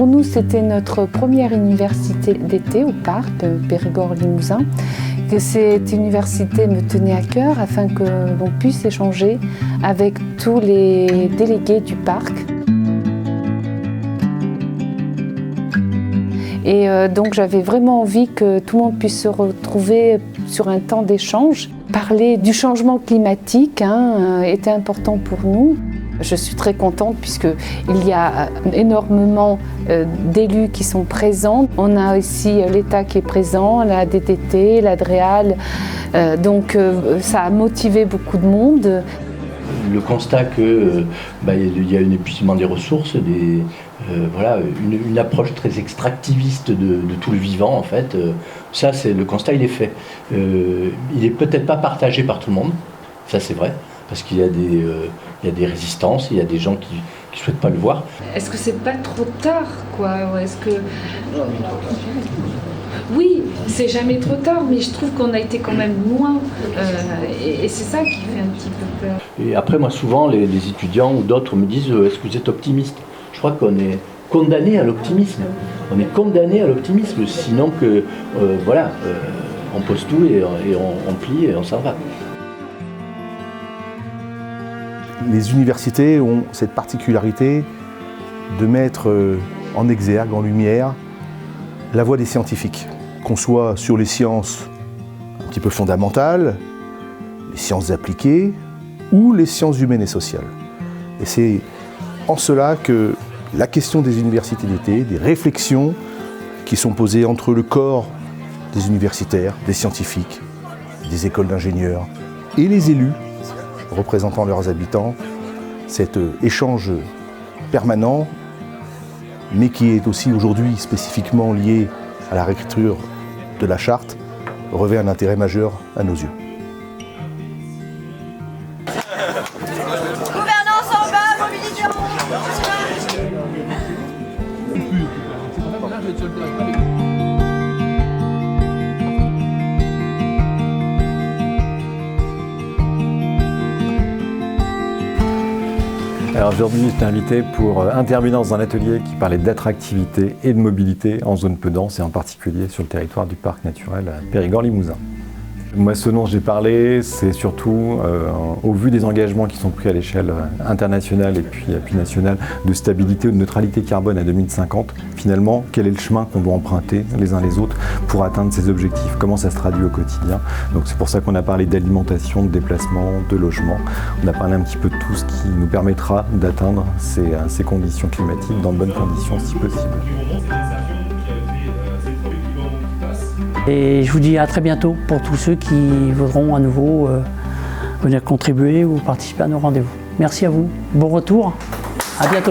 Pour nous, c'était notre première université d'été au parc Périgord-Limousin. Que cette université me tenait à cœur afin que l'on puisse échanger avec tous les délégués du parc. Et donc j'avais vraiment envie que tout le monde puisse se retrouver sur un temps d'échange. Parler du changement climatique était important pour nous. Je suis très contente puisqu'il y a énormément d'élus qui sont présents. On a aussi l'État qui est présent, la DTT, la DREAL. Donc ça a motivé beaucoup de monde. Le constat qu'il y a un épuisement des ressources, une approche très extractiviste de tout le vivant en fait. Ça, le constat il est fait. Il n'est peut-être pas partagé par tout le monde, ça c'est vrai. Parce qu'il y a des résistances, il y a des gens qui ne souhaitent pas le voir. Est-ce que c'est pas trop tard, quoi? Est-ce que... Oui, c'est jamais trop tard, mais je trouve qu'on a été quand même loin. Et c'est ça qui fait un petit peu peur. Et après, moi, souvent, les étudiants ou d'autres me disent « Est-ce que vous êtes optimiste ?» Je crois qu'on est condamné à l'optimisme. On est condamné à l'optimisme, sinon que, on pose tout et on plie et on s'en va. Les universités ont cette particularité de mettre en exergue, en lumière, la voix des scientifiques. Qu'on soit sur les sciences un petit peu fondamentales, les sciences appliquées ou les sciences humaines et sociales. Et c'est en cela que la question des universités d'été, des réflexions qui sont posées entre le corps des universitaires, des scientifiques, des écoles d'ingénieurs et les élus, représentant leurs habitants, cet échange permanent, mais qui est aussi aujourd'hui spécifiquement lié à la réécriture de la charte, revêt un intérêt majeur à nos yeux. Gouvernance en bas, mobilisation. Alors aujourd'hui, j'étais invité pour intervenir dans un atelier qui parlait d'attractivité et de mobilité en zone peu dense et en particulier sur le territoire du parc naturel Périgord-Limousin. Moi, ce dont j'ai parlé, c'est surtout, au vu des engagements qui sont pris à l'échelle internationale et puis nationale, de stabilité ou de neutralité carbone à 2050, finalement, quel est le chemin qu'on doit emprunter les uns les autres pour atteindre ces objectifs? Comment ça se traduit au quotidien? Donc c'est pour ça qu'on a parlé d'alimentation, de déplacement, de logement. On a parlé un petit peu de tout ce qui nous permettra d'atteindre ces conditions climatiques dans de bonnes conditions si possible. Et je vous dis à très bientôt pour tous ceux qui voudront à nouveau venir contribuer ou participer à nos rendez-vous. Merci à vous, bon retour, à bientôt.